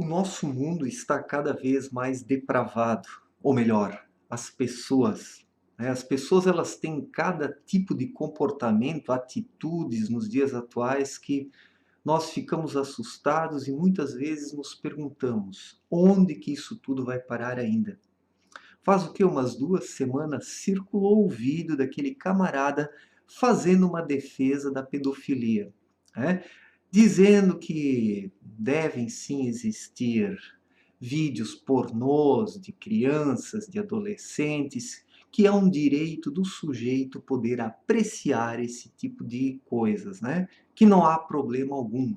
O nosso mundo está cada vez mais depravado, ou melhor, as pessoas, né? As pessoas elas têm cada tipo de comportamento, atitudes nos dias atuais que nós ficamos assustados e muitas vezes nos perguntamos: onde que isso tudo vai parar ainda? Faz o que? Umas 2 semanas circulou o vídeo daquele camarada fazendo uma defesa da pedofilia, né? Dizendo que devem sim existir vídeos pornôs de crianças, de adolescentes, que é um direito do sujeito poder apreciar esse tipo de coisas, né? Que não há problema algum.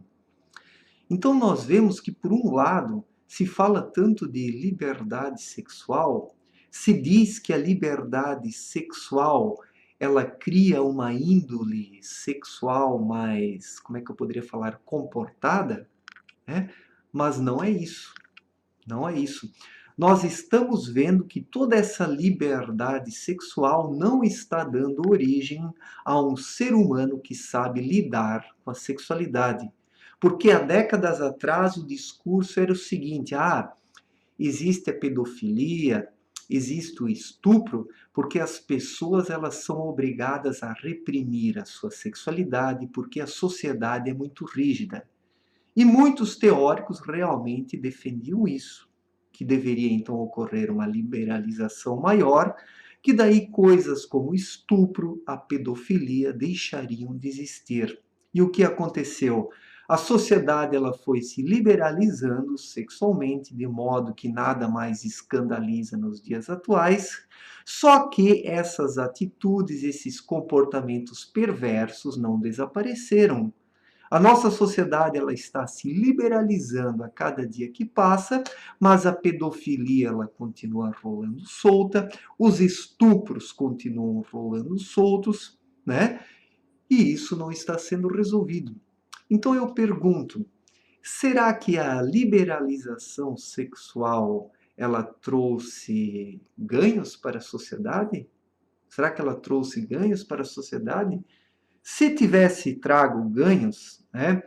Então nós vemos que, por um lado, se fala tanto de liberdade sexual, se diz que a liberdade sexual ela cria uma índole sexual mais, como é que eu poderia falar, comportada, né? Mas não é isso, não é isso. Nós estamos vendo que toda essa liberdade sexual não está dando origem a um ser humano que sabe lidar com a sexualidade. Porque há décadas atrás o discurso era o seguinte: existe a pedofilia, existe o estupro, porque as pessoas elas são obrigadas a reprimir a sua sexualidade, porque a sociedade é muito rígida. E muitos teóricos realmente defendiam isso, que deveria então ocorrer uma liberalização maior, que daí coisas como o estupro, a pedofilia deixariam de existir. E o que aconteceu? A sociedade ela foi se liberalizando sexualmente, de modo que nada mais escandaliza nos dias atuais, só que essas atitudes, esses comportamentos perversos não desapareceram. A nossa sociedade ela está se liberalizando a cada dia que passa, mas a pedofilia ela continua rolando solta, os estupros continuam rolando soltos, né? E isso não está sendo resolvido. Então eu pergunto, será que a liberalização sexual ela trouxe ganhos para a sociedade? Será que ela trouxe ganhos para a sociedade? Se tivesse trago ganhos, né,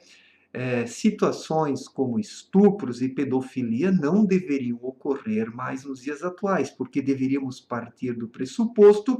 situações como estupros e pedofilia não deveriam ocorrer mais nos dias atuais, porque deveríamos partir do pressuposto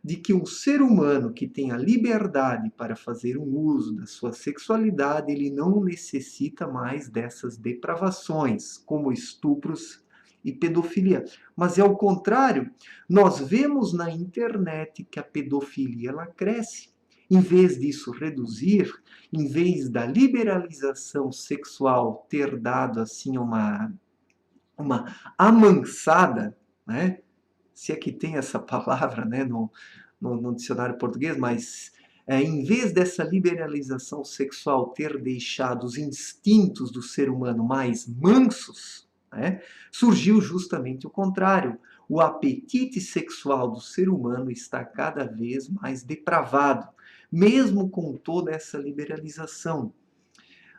de que um ser humano que tem a liberdade para fazer um uso da sua sexualidade, ele não necessita mais dessas depravações, como estupros e pedofilia. Mas é o contrário, nós vemos na internet que a pedofilia ela cresce. Em vez disso reduzir, em vez da liberalização sexual ter dado assim uma amansada, né? Se é que tem essa palavra, né, no dicionário português, mas em vez dessa liberalização sexual ter deixado os instintos do ser humano mais mansos, né, surgiu justamente o contrário. O apetite sexual do ser humano está cada vez mais depravado, mesmo com toda essa liberalização.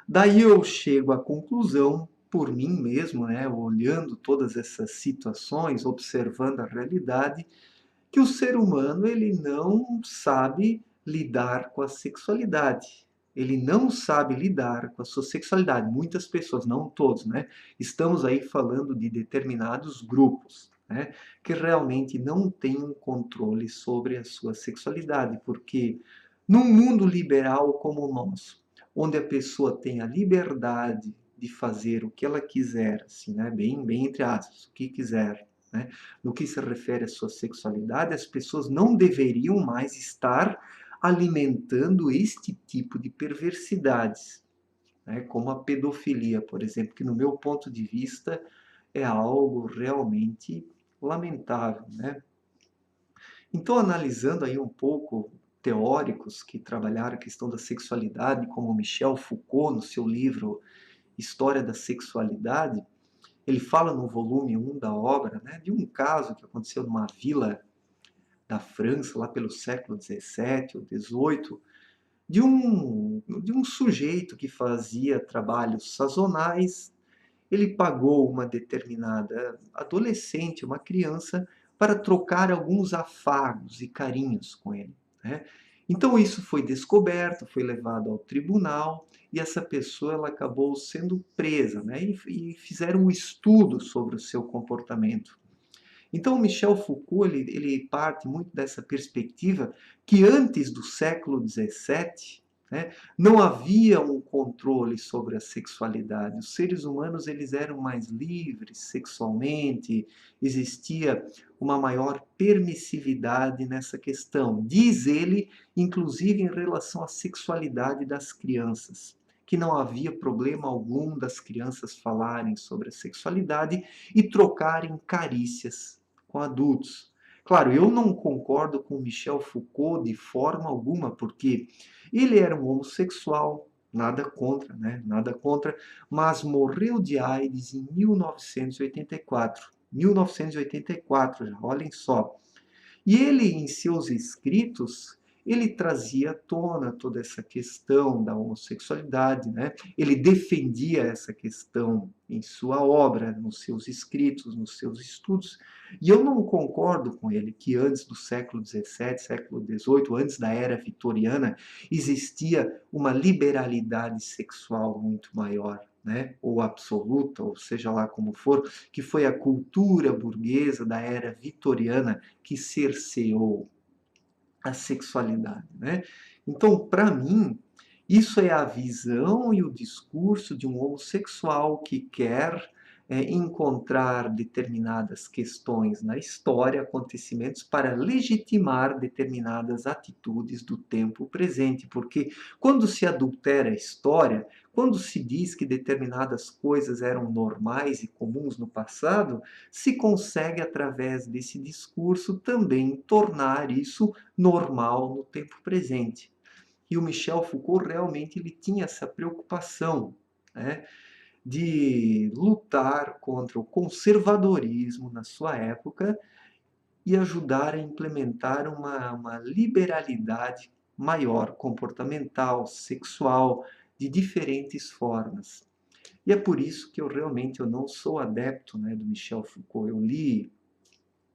Daí eu chego à conclusão, por mim mesmo, né, olhando todas essas situações, observando a realidade, que o ser humano ele não sabe lidar com a sexualidade. Ele não sabe lidar com a sua sexualidade. Muitas pessoas, não todos, né? Estamos aí falando de determinados grupos, né? Que realmente não têm um controle sobre a sua sexualidade, porque num mundo liberal como o nosso, onde a pessoa tem a liberdade de fazer o que ela quiser, assim, né? Bem entre aspas, o que quiser, né? No que se refere à sua sexualidade, as pessoas não deveriam mais estar alimentando este tipo de perversidades, né? Como a pedofilia, por exemplo, que no meu ponto de vista é algo realmente lamentável, né? Então, analisando aí um pouco teóricos que trabalharam a questão da sexualidade, como Michel Foucault, no seu livro História da Sexualidade, ele fala no volume 1 da obra, né, de um caso que aconteceu numa vila da França, lá pelo século XVII ou XVIII, de um sujeito que fazia trabalhos sazonais. Ele pagou uma determinada adolescente, uma criança, para trocar alguns afagos e carinhos com ele, né? Então isso foi descoberto, foi levado ao tribunal e essa pessoa ela acabou sendo presa, né? E fizeram um estudo sobre o seu comportamento. Então, Michel Foucault ele parte muito dessa perspectiva que antes do século XVII, né, não havia um controle sobre a sexualidade. Os seres humanos eles eram mais livres sexualmente, existia uma maior permissividade nessa questão. Diz ele, inclusive em relação à sexualidade das crianças, que não havia problema algum das crianças falarem sobre a sexualidade e trocarem carícias com adultos. Claro, eu não concordo com Michel Foucault de forma alguma, porque ele era um homossexual, nada contra, né? Nada contra, mas morreu de AIDS em 1984. 1984, já, olhem só. E ele, em seus escritos, ele trazia à tona toda essa questão da homossexualidade, né? Ele defendia essa questão em sua obra, nos seus escritos, nos seus estudos. E eu não concordo com ele que antes do século XVII, século XVIII, antes da era vitoriana, existia uma liberalidade sexual muito maior, né? Ou absoluta, ou seja lá como for, que foi a cultura burguesa da era vitoriana que cerceou a sexualidade, né? Então, para mim, isso é a visão e o discurso de um homossexual que quer encontrar determinadas questões na história, acontecimentos, para legitimar determinadas atitudes do tempo presente. Porque quando se adultera a história, quando se diz que determinadas coisas eram normais e comuns no passado, se consegue, através desse discurso, também tornar isso normal no tempo presente. E o Michel Foucault realmente ele tinha essa preocupação, né, de lutar contra o conservadorismo na sua época e ajudar a implementar uma liberalidade maior, comportamental, sexual, de diferentes formas. E é por isso que eu não sou adepto, né, do Michel Foucault. Eu li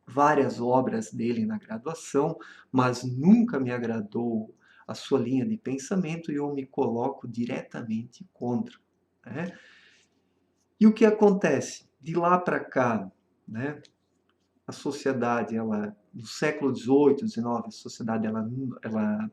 várias obras dele na graduação, mas nunca me agradou a sua linha de pensamento e eu me coloco diretamente contra, né? E o que acontece? De lá para cá, né, a sociedade, ela, no século XVIII, XIX, a sociedade ela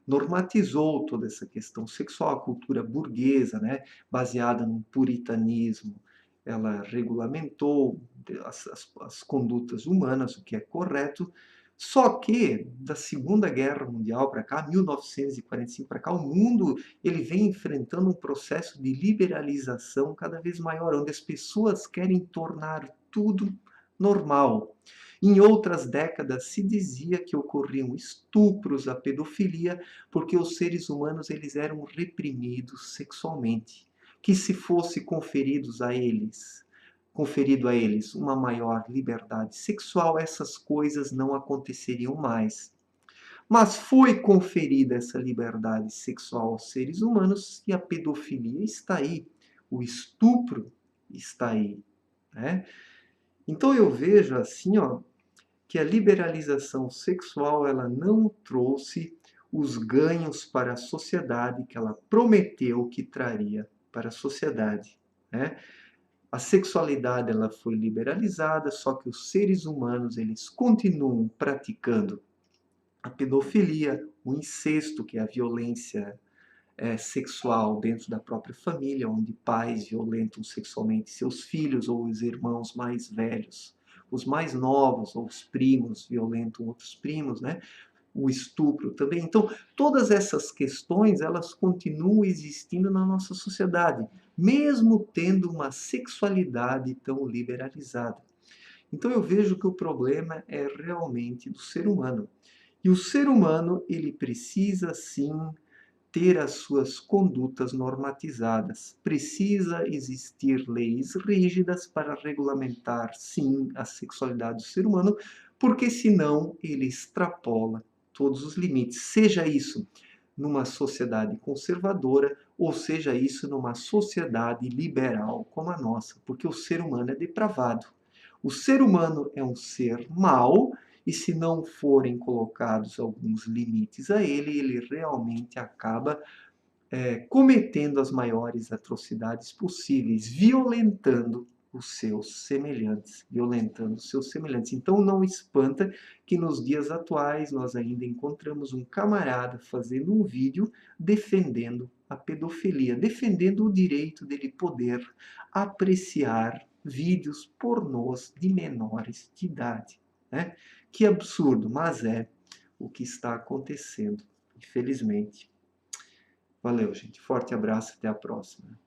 normatizou toda essa questão sexual, a cultura burguesa, né, baseada no puritanismo, ela regulamentou as condutas humanas, o que é correto, só que da Segunda Guerra Mundial para cá, 1945 para cá, o mundo ele vem enfrentando um processo de liberalização cada vez maior, onde as pessoas querem tornar tudo normal. Em outras décadas se dizia que ocorriam estupros, a pedofilia, porque os seres humanos eles eram reprimidos sexualmente, que se fosse conferido a eles uma maior liberdade sexual, essas coisas não aconteceriam mais. Mas foi conferida essa liberdade sexual aos seres humanos e a pedofilia está aí, o estupro está aí, né? Então eu vejo assim, ó, que a liberalização sexual ela não trouxe os ganhos para a sociedade que ela prometeu que traria para a sociedade, né? A sexualidade ela foi liberalizada, só que os seres humanos eles continuam praticando a pedofilia, o incesto, que é a violência sexual dentro da própria família, onde pais violentam sexualmente seus filhos ou os irmãos mais velhos. Os mais novos ou os primos violentam outros primos, né? O estupro também. Então, todas essas questões, elas continuam existindo na nossa sociedade, mesmo tendo uma sexualidade tão liberalizada. Então, eu vejo que o problema é realmente do ser humano. E o ser humano, ele precisa sim ter as suas condutas normatizadas. Precisa existir leis rígidas para regulamentar, sim, a sexualidade do ser humano, porque senão ele extrapola todos os limites. Seja isso numa sociedade conservadora ou seja isso numa sociedade liberal como a nossa, porque o ser humano é depravado. O ser humano é um ser mau e se não forem colocados alguns limites a ele, ele realmente acaba cometendo as maiores atrocidades possíveis, violentando os seus semelhantes, violentando os seus semelhantes. Então não espanta que nos dias atuais nós ainda encontramos um camarada fazendo um vídeo defendendo a pedofilia, defendendo o direito dele poder apreciar vídeos pornôs de menores de idade, né? Que absurdo, mas é o que está acontecendo, infelizmente. Valeu, gente. Forte abraço, até a próxima.